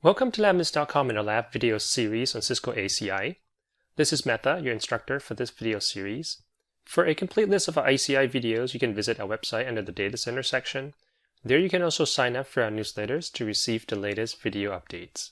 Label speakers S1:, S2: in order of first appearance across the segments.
S1: Welcome to LabMIS.com in our lab video series on Cisco ACI. This is Meta, your instructor for this video series. For a complete list of our ACI videos, you can visit our website under the Data Center section. There you can also sign up for our newsletters to receive the latest video updates.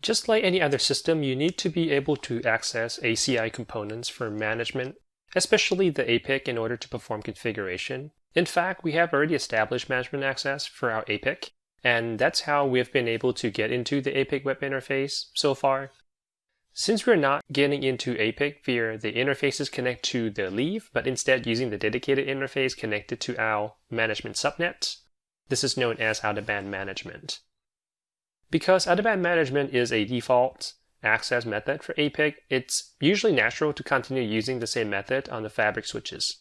S1: Just like any other system, you need to be able to access ACI components for management, especially the APIC, in order to perform configuration. In fact, we have already established management access for our APIC. And that's how we've been able to get into the APIC web interface so far. Since we're not getting into APIC via the interfaces connect to the leaf, but instead using the dedicated interface connected to our management subnet, this is known as out-of-band management. Because out-of-band management is a default access method for APIC, it's usually natural to continue using the same method on the fabric switches.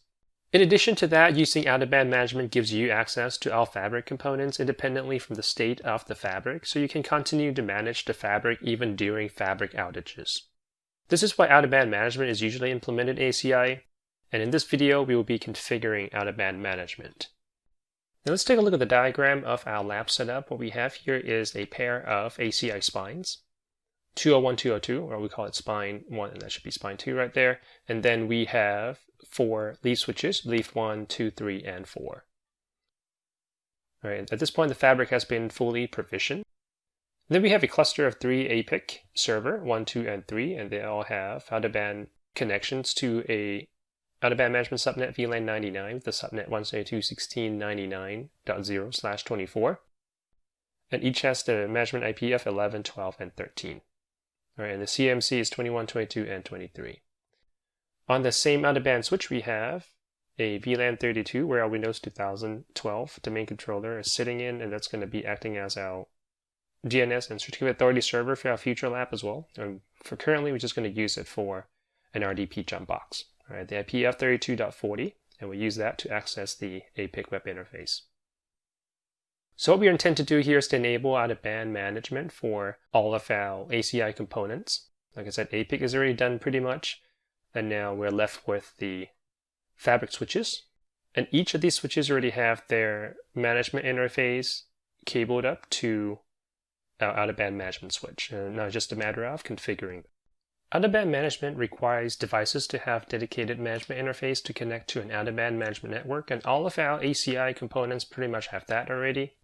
S1: In addition to that, using out-of-band management gives you access to all fabric components independently from the state of the fabric, so you can continue to manage the fabric even during fabric outages. This is why out-of-band management is usually implemented in ACI, and in this video we will be configuring out-of-band management. Now let's take a look at the diagram of our lab setup. What we have here is a pair of ACI spines, 201, 202, or we call it spine 1, and that should be spine 2 right there. And then we have 4 leaf switches, leaf 1, 2, 3, and 4. All right, at this point, the fabric has been fully provisioned. Then we have a cluster of 3 APIC server, 1, 2, and 3, and they all have out-of-band connections to a out-of-band management subnet VLAN 99 with the subnet 172.16.99.0/24. And each has the management IP of 11, 12, and 13. All right, and the CMC is 21, 22, and 23. On the same out-of-band switch, we have a VLAN 32 where our Windows 2012 domain controller is sitting in, and that's going to be acting as our DNS and certificate authority server for our future lab as well. And for currently, we're just going to use it for an RDP jump box. All right, the IP of 32.40, and we use that to access the APIC web interface. So what we intend to do here is to enable out-of-band management for all of our ACI components. Like I said, APIC is already done pretty much, and now we're left with the fabric switches. And each of these switches already have their management interface cabled up to our out-of-band management switch. And now it's just a matter of configuring. Out-of-band management requires devices to have dedicated management interface to connect to an out-of-band management network, and all of our ACI components pretty much have that already.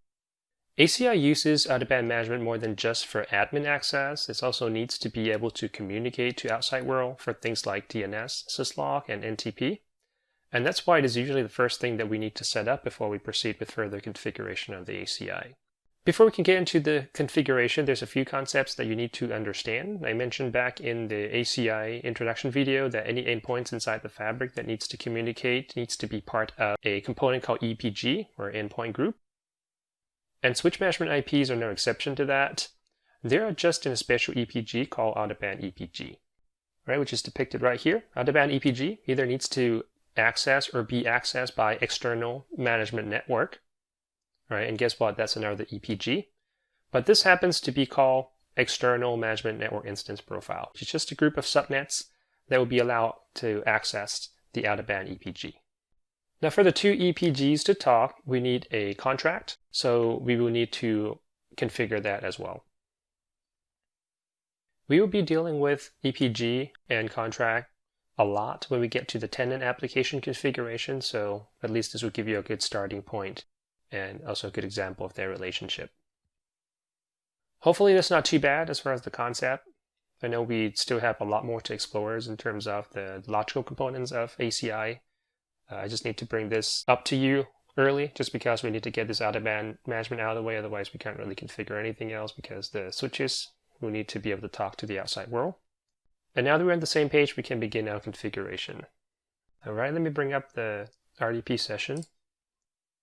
S1: ACI uses out-of-band management more than just for admin access. It also needs to be able to communicate to outside world for things like DNS, syslog, and NTP. And that's why it is usually the first thing that we need to set up before we proceed with further configuration of the ACI. Before we can get into the configuration, there's a few concepts that you need to understand. I mentioned back in the ACI introduction video that any endpoints inside the fabric that needs to communicate needs to be part of a component called EPG, or endpoint group. And switch management IPs are no exception to that. They are just in a special EPG called out-of-band EPG, right, which is depicted right here. Out-of-band EPG either needs to access or be accessed by external management network, right? And guess what? That's another EPG. But this happens to be called external management network instance profile, which is just a group of subnets that will be allowed to access the out-of-band EPG. Now for the two EPGs to talk, we need a contract, so we will need to configure that as well. We will be dealing with EPG and contract a lot when we get to the tenant application configuration, so at least this will give you a good starting point and also a good example of their relationship. Hopefully that's not too bad as far as the concept. I know we still have a lot more to explore in terms of the logical components of ACI. I just need to bring this up to you early just because we need to get this out-of-band management out of the way. Otherwise, we can't really configure anything else because the switches will need to be able to talk to the outside world. And now that we're on the same page, we can begin our configuration. All right, let me bring up the RDP session.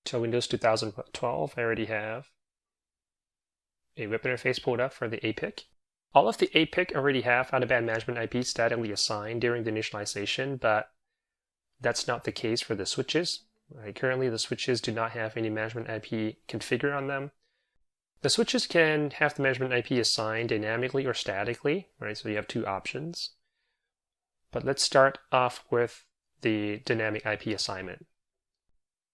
S1: So Windows 2012, I already have a web interface pulled up for the APIC. All of the APIC already have out-of-band management IP statically assigned during the initialization, but that's not the case for the switches. Right? Currently, the switches do not have any management IP configured on them. The switches can have the management IP assigned dynamically or statically, right? So you have two options. But let's start off with the dynamic IP assignment.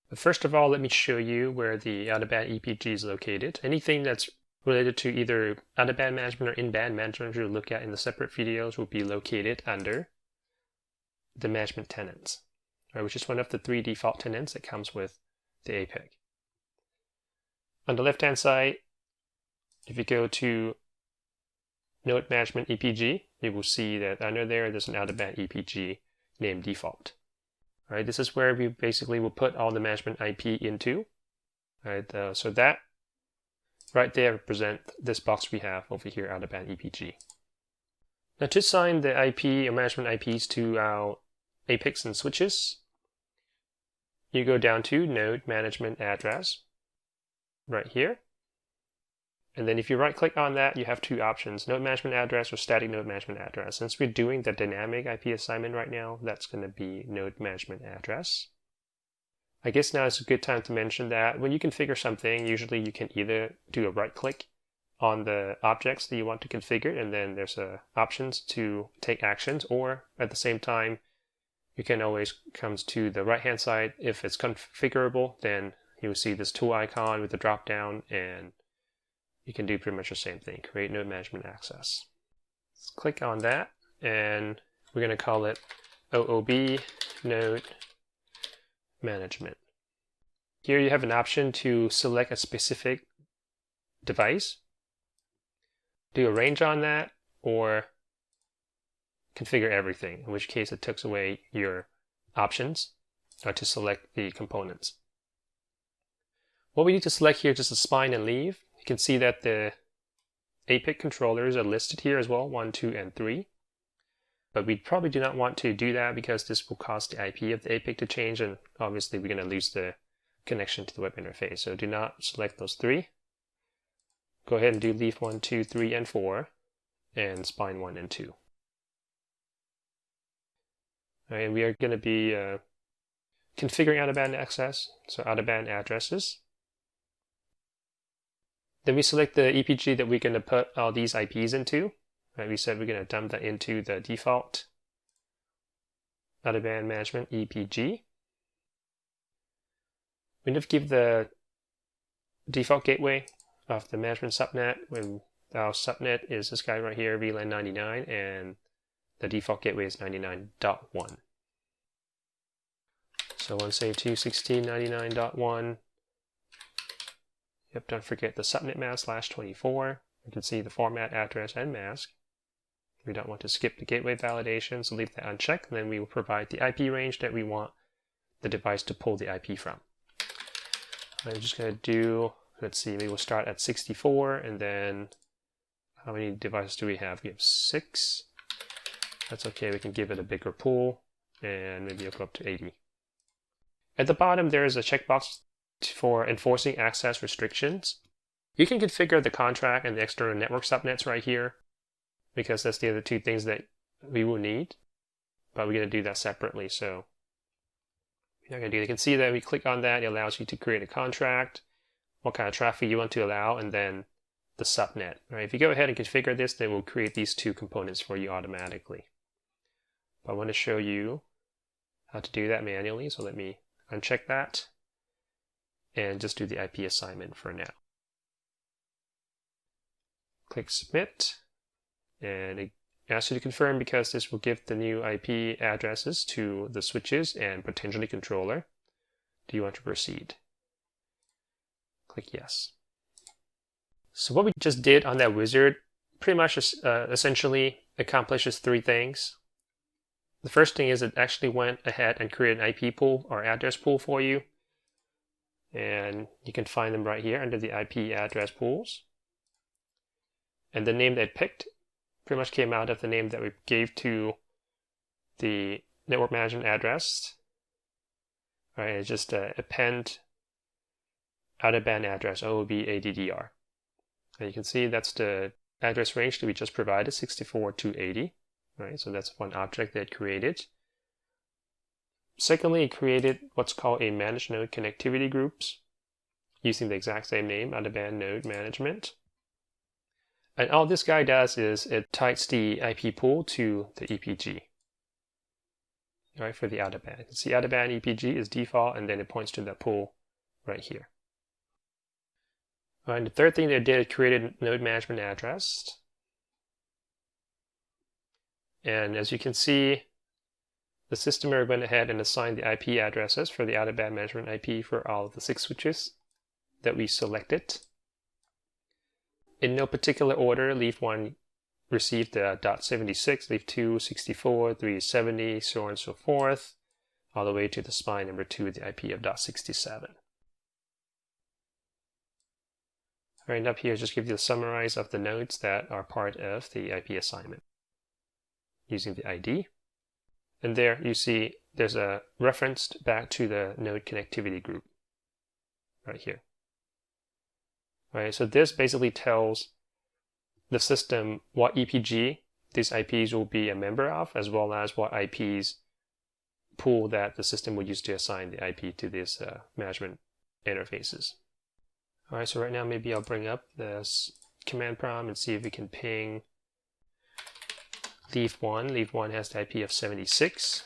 S1: But first of all, let me show you where the out-of-band EPG is located. Anything that's related to either out-of-band management or in-band management, which we'll look at in the separate videos, will be located under the management tenants, right, which is one of the 3 default tenants that comes with the APIC. On the left-hand side, if you go to Node Management EPG, you will see that under there's an out-of-band EPG named default. All right, this is where we basically will put all the management IP into. All right, so that right there represents this box we have over here, out-of-band EPG. Now to assign the IP or management IPs to our APICs and switches, you go down to Node Management Address right here. And then if you right click on that, you have 2 options, Node Management Address or Static Node Management Address. Since we're doing the dynamic IP assignment right now, that's going to be Node Management Address. I guess now is a good time to mention that when you configure something, usually you can either do a right click on the objects that you want to configure, and then there's options to take actions, or at the same time, you can always come to the right hand side. If it's configurable, then you will see this tool icon with the drop down, and you can do pretty much the same thing, create node management access. Let's click on that, and we're going to call it OOB node management. Here you have an option to select a specific device, do a range on that, or configure everything, in which case it takes away your options to select the components. What we need to select here is just the spine and leave. You can see that the APIC controllers are listed here as well, 1, 2, and 3. But we probably do not want to do that because this will cause the IP of the APIC to change, and obviously we're going to lose the connection to the web interface. So do not select those 3. Go ahead and do leaf 1, 2, 3, and 4, and spine 1 and 2. All right, and we are going to be configuring out-of-band access, so out-of-band addresses. Then we select the EPG that we're going to put all these IPs into. Right, we said we're going to dump that into the default out-of-band management EPG. We need to give the default gateway of the management subnet when our subnet is this guy right here, VLAN 99, and the default gateway is 99.1. So 172.16.99.1. Yep, don't forget the subnet mask /24. You can see the format, address, and mask. We don't want to skip the gateway validation, so leave that unchecked, and then we will provide the IP range that we want the device to pull the IP from. I'm just going to do, let's see, maybe we'll start at 64, and then how many devices do we have? We have 6. That's okay, we can give it a bigger pool, and maybe it'll go up to 80. At the bottom, there is a checkbox for enforcing access restrictions. You can configure the contract and the external network subnets right here, because that's the other 2 things that we will need, but we're going to do that separately. So we're not going to do that. You can see that we click on that, it allows you to create a contract, what kind of traffic you want to allow, and then the subnet. Right? If you go ahead and configure this, then we'll create these 2 components for you automatically. But I want to show you how to do that manually, so let me uncheck that and just do the IP assignment for now. Click Submit, and it asks you to confirm because this will give the new IP addresses to the switches and potentially controller. Do you want to proceed? Click Yes. So what we just did on that wizard pretty much essentially accomplishes 3 things. The first thing is it actually went ahead and created an IP pool or address pool for you. And you can find them right here under the IP address pools. And the name that it picked pretty much came out of the name that we gave to the network management address. All right, it's just append out-of-band address, OOB ADDR. And you can see that's the address range that we just provided, 64 to 80. Right, so that's one object that it created. Secondly, it created what's called a managed node connectivity groups using the exact same name, out-of-band node management. And all this guy does is it ties the IP pool to the EPG. All right, for the out-of-band. You can see out-of-band EPG is default, and then it points to that pool right here. All right, the third thing they did is created a node management address. And as you can see, the system went ahead and assigned the IP addresses for the out-of-band management IP for all of the 6 switches that we selected. In no particular order, leaf 1 received the .76, leaf 2, 64, 3, 70, so on and so forth, all the way to the spine number 2, the IP of .67. All right, up here, just give you the summarize of the nodes that are part of the IP assignment using the ID. And there you see there's a reference back to the node connectivity group right here. All right, so this basically tells the system what EPG these IPs will be a member of, as well as what IPs pool that the system will use to assign the IP to these management interfaces. All right, so right now maybe I'll bring up this command prompt and see if we can ping leaf 1. Leaf 1 has the IP of 76.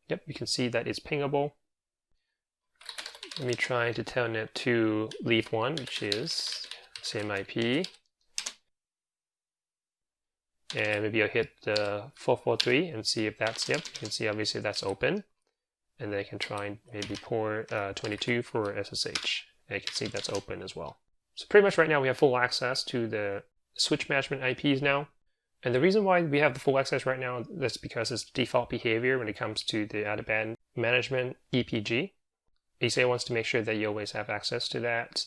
S1: Yep, you can see that it's pingable. Let me try to telnet to leaf 1, which is same IP. And maybe I'll hit the 443 and see if that's, yep, you can see obviously that's open. And then I can try and maybe port 22 for SSH. And you can see that's open as well. So pretty much right now we have full access to the switch management IPs now. And the reason why we have the full access right now, that's because it's default behavior when it comes to the out-of-band management EPG. ACI wants to make sure that you always have access to that,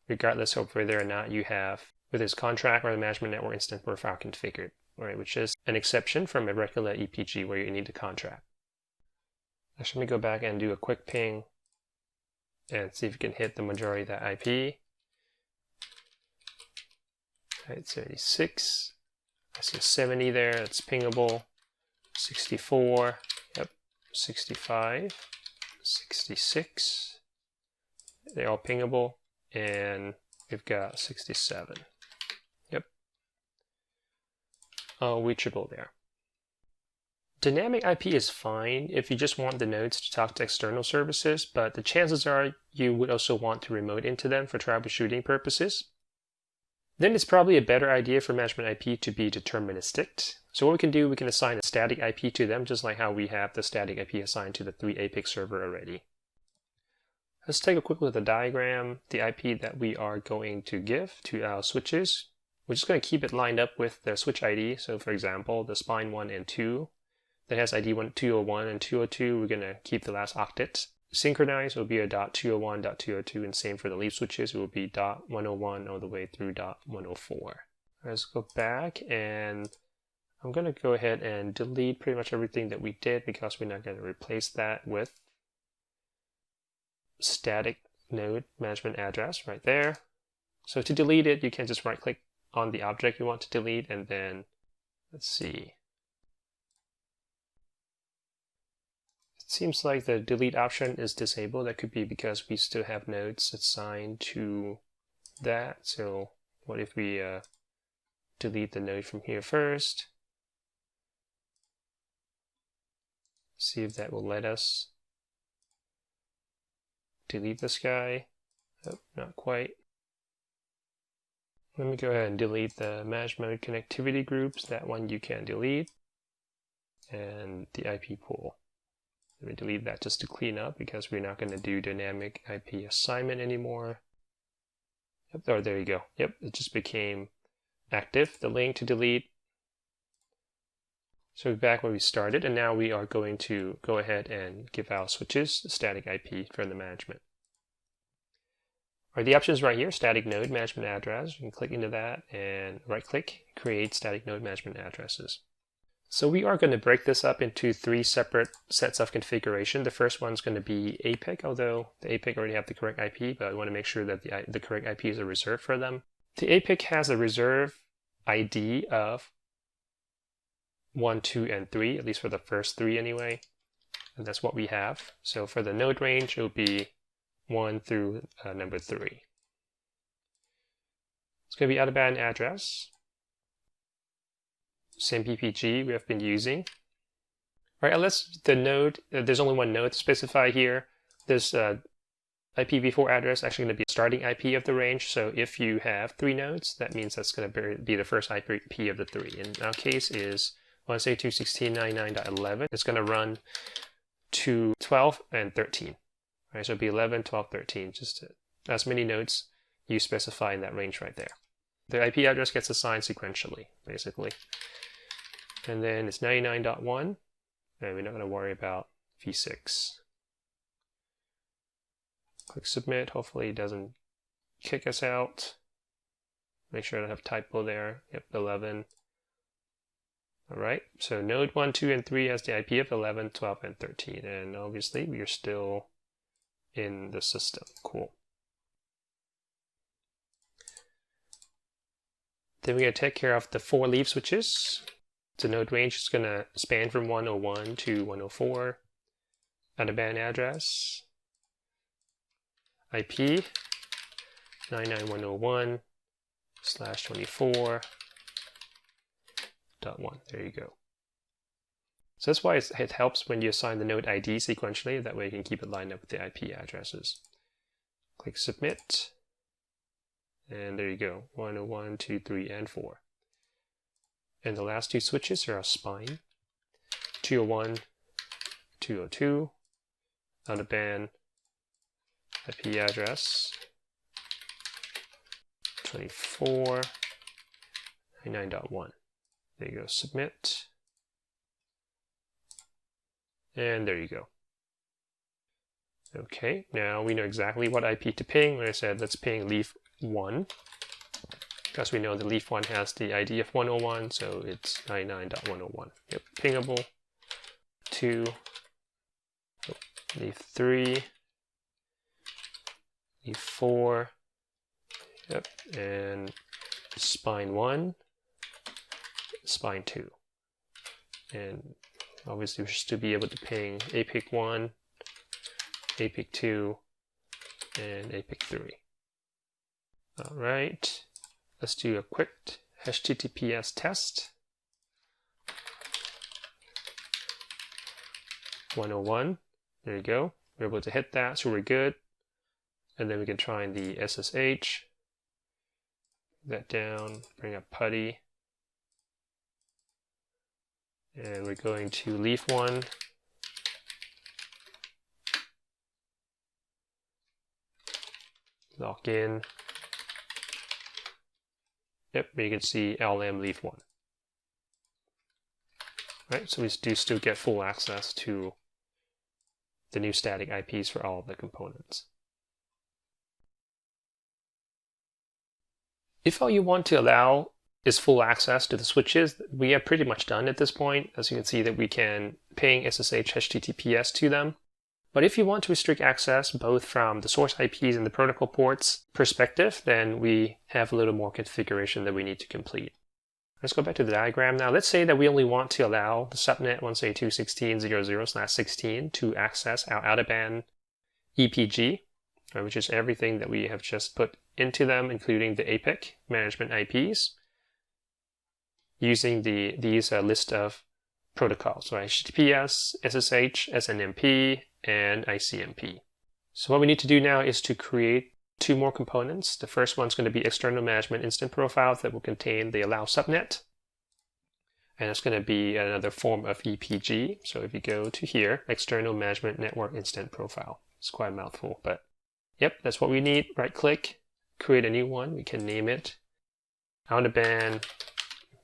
S1: regardless of whether or not you have, whether it's contract or the management network instance profile configured, right, which is an exception from a regular EPG where you need the contract. Actually, let me go back and do a quick ping and see if you can hit the majority of that IP. Right, 76. I see a 70 there, that's pingable. 64, yep, 65, 66. They're all pingable. And we've got 67. Yep. Reachable there. Dynamic IP is fine if you just want the nodes to talk to external services, but the chances are you would also want to remote into them for troubleshooting purposes. Then it's probably a better idea for management IP to be deterministic. So what we can do, we can assign a static IP to them, just like how we have the static IP assigned to the 3 APIC server already. Let's take a quick look at the diagram, the IP that we are going to give to our switches. We're just going to keep it lined up with the switch ID. So for example, the spine 1 and 2, that has ID 201 and 202, we're going to keep the last octet. Synchronized will be a .201, .202, and same for the leaf switches, it will be .101 all the way through .104. Let's go back, and I'm going to go ahead and delete pretty much everything that we did because we're not going to replace that with static node management address right there. So to delete it, you can just right click on the object you want to delete, and then let's see. It seems like the delete option is disabled. That could be because we still have nodes assigned to that. So what if we delete the node from here first? See if that will let us delete this guy. Oh, not quite. Let me go ahead and delete the management connectivity groups. That one you can delete. And the IP pool. Let me delete that just to clean up because we're not going to do dynamic IP assignment anymore. Yep, oh, there you go. Yep, it just became active, the link to delete. So we're back where we started, and now we are going to go ahead and give our switches a static IP for the management. All right, the options right here, static node management address. You can click into that and right click, create static node management addresses. So we are going to break this up into 3 separate sets of configuration. The first one's going to be APIC, although the APIC already have the correct IP, but I want to make sure that the correct IPs are reserved for them. The APIC has a reserve ID of 1, 2, and 3, at least for the first 3 anyway. And that's what we have. So for the node range, it will be 1 through number 3. It's going to be out-of-band address. Same PPG we have been using. All right, unless the node, there's only one node to specify here. This IPv4 address is actually going to be the starting IP of the range. So if you have 3 nodes, that means that's going to be the first IP of the 3. In our case is 192.16.99.11. It's going to run to 12 and 13. Right, so it'll be 11, 12, 13, just as many nodes you specify in that range right there. The IP address gets assigned sequentially, basically. And then it's 99.1, and we're not going to worry about v6. Click submit. Hopefully it doesn't kick us out. Make sure I don't have typo there. Yep, 11. All right, so node 1, 2, and 3 has the IP of 11, 12, and 13. And obviously we are still in the system. Cool. Then we're going to take care of the 4 leaf switches. The node range is going to span from 101 to 104. Out of band address. IP 99101/24.1. There you go. So that's why it helps when you assign the node ID sequentially. That way you can keep it lined up with the IP addresses. Click submit. And there you go. 101, 2, 3, and 4. And the last 2 switches are our spine. 201, 202. Out of band IP address 24.99.1. There you go, submit. And there you go. Okay, now we know exactly what IP to ping. Like I said, let's ping leaf 1. Because we know the leaf 1 has the ID of 101, so it's 99.101. Yep, pingable. 2, leaf 3. Leaf 4, yep, and spine 1, spine 2. And obviously we should still be able to ping APIC 1, APIC 2, and APIC 3. All right, let's do a quick HTTPS test. 101, there you go. We're able to hit that, so we're good. And then we can try the SSH. That down, bring up PuTTY. And we're going to leaf 1. Log in. Yep, you can see LM leaf 1. Right, so we do still get full access to the new static IPs for all of the components. If all you want to allow is full access to the switches, we are pretty much done at this point. As you can see that we can ping SSH HTTPS to them. But if you want to restrict access both from the source IPs and the protocol ports perspective, then we have a little more configuration that we need to complete. Let's go back to the diagram now. Let's say that we only want to allow the subnet 172.16.00/16 to access our out-of-band EPG, which is everything that we have just put into them, including the APIC management IPs, using these list of protocols, so HTTPS, SSH, SNMP, and ICMP. So what we need to do now is to create 2 more components. The first one's going to be external management instant profiles that will contain the allow subnet. And it's going to be another form of EPG. So if you go to here, external management network instant profile. It's quite a mouthful, but yep, that's what we need. Right click, create a new one. We can name it out of band.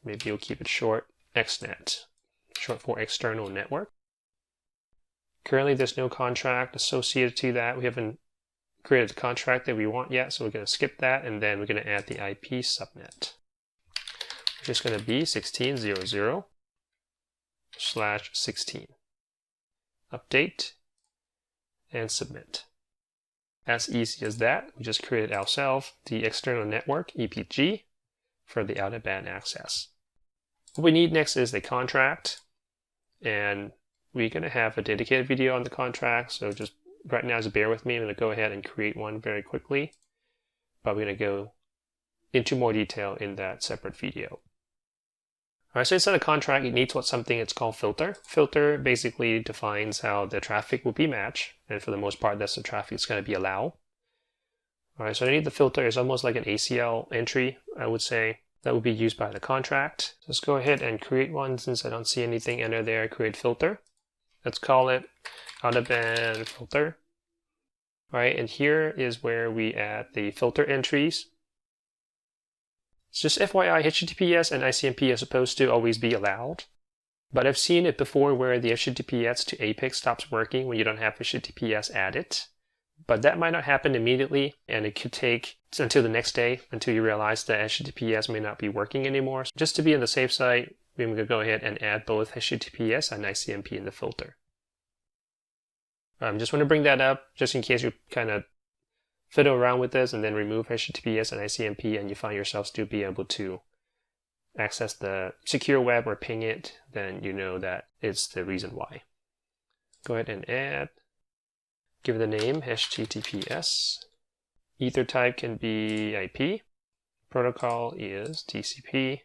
S1: Maybe you'll keep it short, XNet, short for external network. Currently, there's no contract associated to that. We haven't created the contract that we want yet, so we're going to skip that, and then we're going to add the IP subnet, which is going to be 16.00/16. Update and submit. As easy as that, we just created ourselves the external network EPG for the out-of-band access. What we need next is the contract, and we're going to have a dedicated video on the contract, so just right now, just bear with me. I'm going to go ahead and create one very quickly, but we're going to go into more detail in that separate video. All right, so inside a contract, it needs something it's called filter. Filter basically defines how the traffic will be matched, and for the most part, that's the traffic it's going to be allowed. All right, so I need the filter is almost like an ACL entry, I would say, that will be used by the contract. Let's go ahead and create one since I don't see anything under there. Create filter. Let's call it out-of-band filter. All right, and here is where we add the filter entries. It's just FYI, HTTPS and ICMP are supposed to always be allowed. But I've seen it before where the HTTPS to APIC stops working when you don't have HTTPS added. But that might not happen immediately, and it could take until the next day until you realize that HTTPS may not be working anymore. So just to be on the safe side, we're going to go ahead and add both HTTPS and ICMP in the filter. Just want to bring that up just in case you kind of fiddle around with this and then remove HTTPS and ICMP and you find yourself still be able to access the secure web or ping it, then you know that it's the reason why. Go ahead and add, give it a name, HTTPS. Ether type can be IP. Protocol is TCP.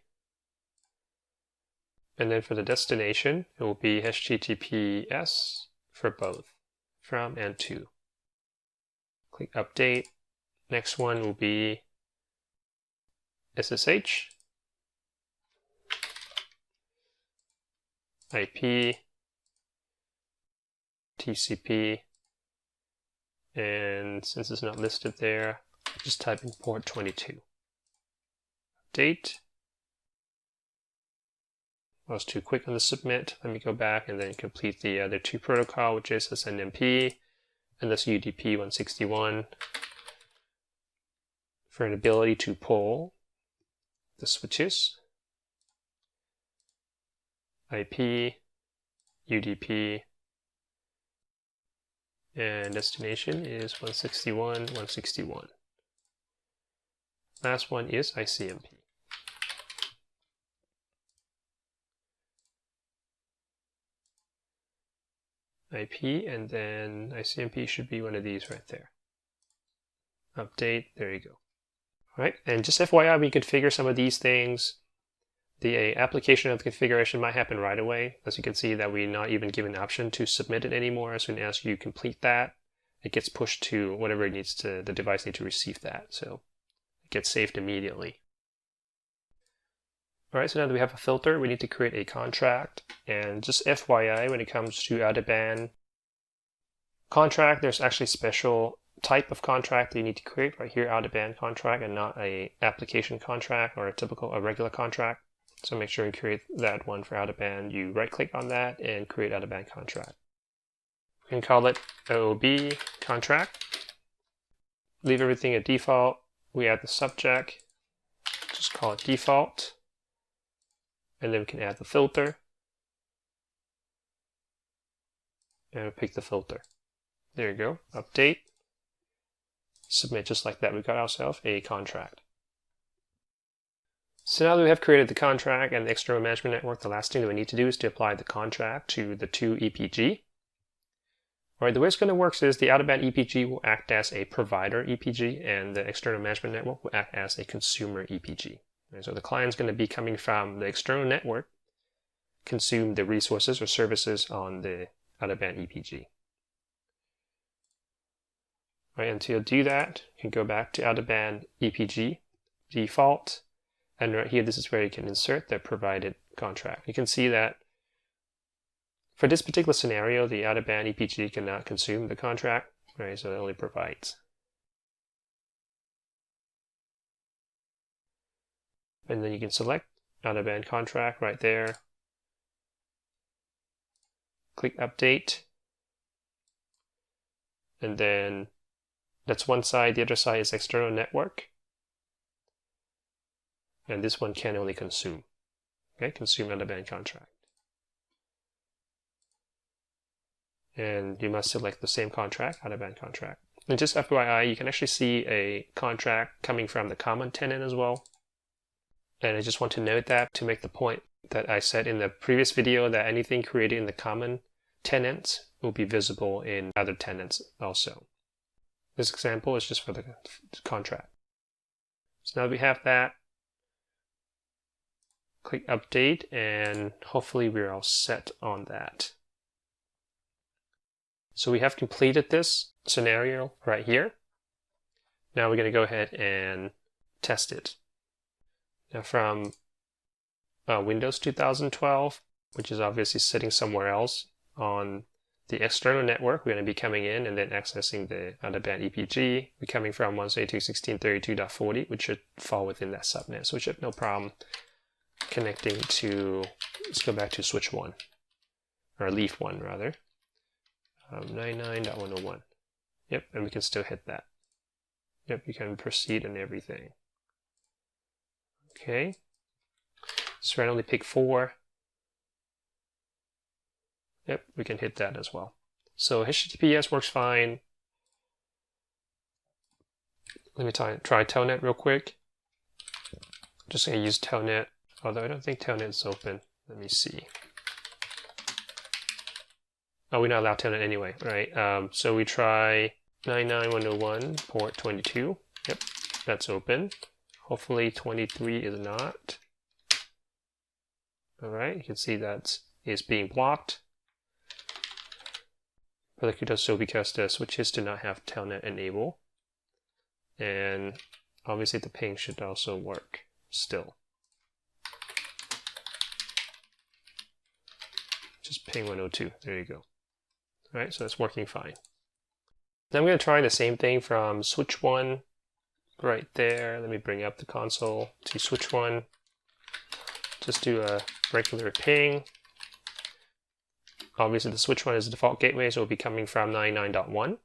S1: And then for the destination, it will be HTTPS for both, from and to. Click update. Next one will be SSH, IP, TCP, and since it's not listed there, just type in port 22. Update. I was too quick on the submit. Let me go back and then complete the other two protocol, which is SNMP and this UDP 161 for an ability to pull the switches, IP, UDP, and destination is 161.161. Last one is ICMP. IP, and then ICMP should be one of these right there. Update, there you go. All right, and just FYI, we configure some of these things. The application of the configuration might happen right away. As you can see that we're not even given an option to submit it anymore. As soon as you complete that, it gets pushed to whatever it needs to, the device needs to receive that. So it gets saved immediately. All right, so now that we have a filter, we need to create a contract. And just FYI, when it comes to out-of-band contract, there's actually a special type of contract that you need to create right here, out-of-band contract, and not a application contract or a regular contract. So make sure you create that one for out-of-band. You right-click on that and create out-of-band contract. We can call it OOB contract. Leave everything at default. We add the subject. Just call it default. And then we can add the filter. And we'll pick the filter. There you go. Update. Submit just like that. We got ourselves a contract. So now that we have created the contract and the external management network, the last thing that we need to do is to apply the contract to the two EPG. All right, the way it's going to work is the out-of-band EPG will act as a provider EPG and the external management network will act as a consumer EPG. And so the client's going to be coming from the external network, consume the resources or services on the out-of-band EPG. Right, and to do that, you can go back to out-of-band EPG, default, and right here, this is where you can insert the provided contract. You can see that for this particular scenario, the out-of-band EPG cannot consume the contract, right? So it only provides. And then you can select out-of-band contract right there. Click update. And then that's one side, the other side is external network. And this one can only consume. Okay, consume out-of-band contract. And you must select the same contract, out-of-band contract. And just FYI, you can actually see a contract coming from the common tenant as well. And I just want to note that to make the point that I said in the previous video that anything created in the common tenants will be visible in other tenants also. This example is just for the contract. So now that we have that, Click update, and hopefully we're all set on that. So we have completed this scenario right here. Now we're going to go ahead and test it. Now from Windows 2012, which is obviously sitting somewhere else on the external network, we're going to be coming in and then accessing the out-of-band EPG. We're coming from 172.16.32.40, which should fall within that subnet. So we should have no problem connecting to, let's go back to switch 1, or leaf 1 rather, 99.101. Yep, and we can still hit that. Yep, you can proceed and everything. Okay, so randomly pick 4. Yep, we can hit that as well. So HTTPS works fine. Let me try Telnet real quick. Just going to use Telnet, although I don't think Telnet is open. Let me see. Oh, we're not allowed Telnet anyway, right? So we try 99.101 port 22. Yep, that's open. Hopefully 23 is not. All right, you can see that is being blocked. But it could do so because the switches do not have Telnet enable. And obviously the ping should also work still. Just ping 102, there you go. All right, so it's working fine. Then I'm going to try the same thing from switch 1 right there. Let me bring up the console to switch 1. Just do a regular ping. Obviously the switch 1 is the default gateway, so it'll be coming from 99.1.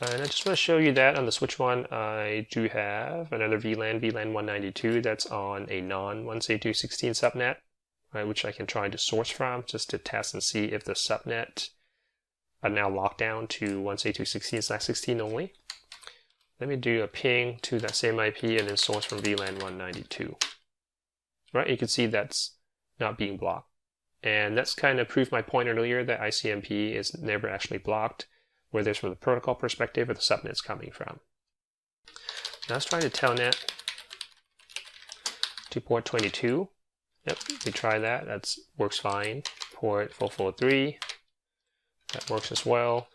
S1: And I just want to show you that on the switch 1, I do have another VLAN 192, that's on a non-172.16 subnet, right, which I can try to source from just to test and see if the subnet are now locked down to 172.16/16 only. Let me do a ping to that same IP and then source from VLAN 192. Right, you can see that's not being blocked. And that's kind of proved my point earlier that ICMP is never actually blocked, whether it's from the protocol perspective or the subnet's coming from. Now let's try to Telnet to port 22. Yep, we try that. That works fine. Port 443. That works as well.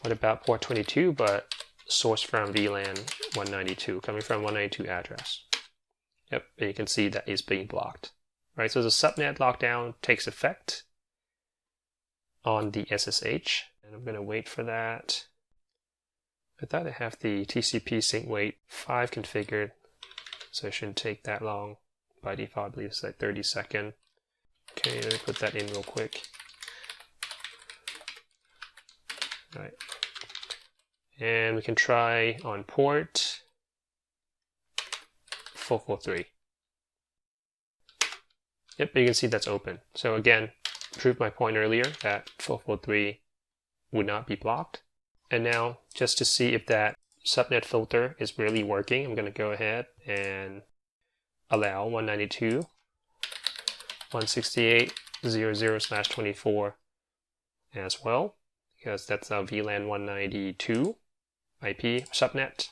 S1: What about port 22, but source from VLAN 192, coming from 192 address? Yep, and you can see that is being blocked. Right, so the subnet lockdown takes effect on the SSH, and I'm going to wait for that. I thought I have the TCP sync wait 5 configured, so it shouldn't take that long. By default, I believe it's like 30 seconds. Okay, let me put that in real quick. All right, and we can try on port 443. Yep, you can see that's open. So again, proved my point earlier that 443 would not be blocked. And now, just to see if that subnet filter is really working, I'm going to go ahead and allow 192.168.00/24 as well, because that's our VLAN 192 IP subnet.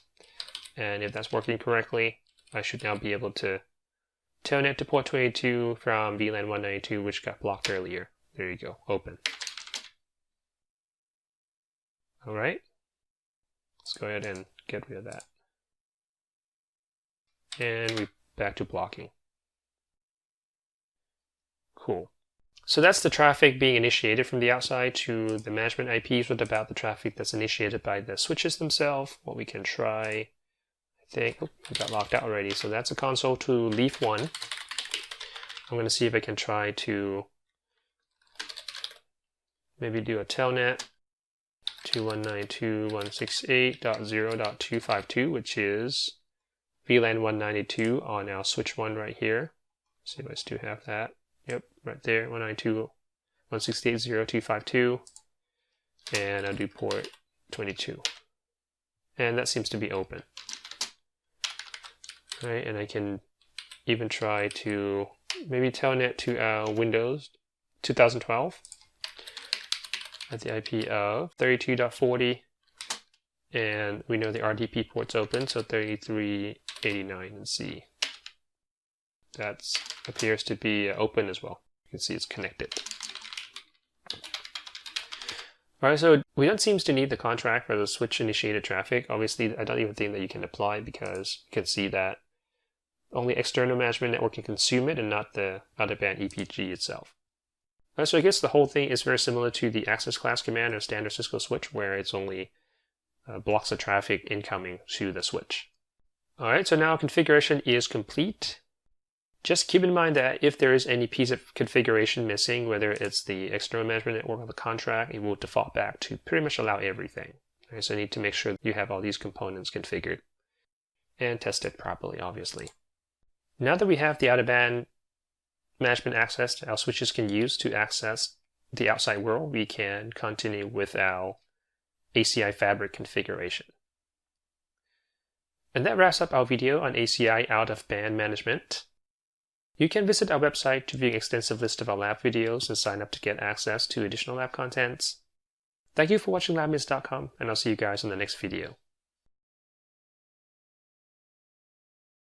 S1: And if that's working correctly, I should now be able to Telnet to port 22 from VLAN 192, which got blocked earlier. There you go, open. All right, let's go ahead and get rid of that. And we're back to blocking. Cool. So that's the traffic being initiated from the outside to the management IPs. What about the traffic that's initiated by the switches themselves? What we can try, I think, we got locked out already. So that's a console to leaf 1. I'm going to see if I can try to maybe do a telnet to 192.168.0.252, which is VLAN 192 on our switch 1 right here. Let's see if I still have that. Yep, right there, 192.168.0.252. And I'll do port 22. And that seems to be open. All right, and I can even try to maybe telnet to our Windows 2012 at the IP of 32.40. And we know the RDP port's open, so 3389 and C. that appears to be open as well. You can see it's connected. Alright, so we don't seem to need the contract for the switch initiated traffic. Obviously, I don't even think that you can apply because you can see that only external management network can consume it and not the out-of-band EPG itself. Alright, so I guess the whole thing is very similar to the access class command or standard Cisco switch, where it's only blocks of traffic incoming to the switch. Alright, so now configuration is complete. Just keep in mind that if there is any piece of configuration missing, whether it's the external management network or the contract, it will default back to pretty much allow everything. Right, so you need to make sure you have all these components configured and tested properly, obviously. Now that we have the out-of-band management access our switches can use to access the outside world, we can continue with our ACI fabric configuration. And that wraps up our video on ACI out-of-band management. You can visit our website to view an extensive list of our lab videos and sign up to get access to additional lab contents. Thank you for watching LabMinutes.com, and I'll see you guys in the next video.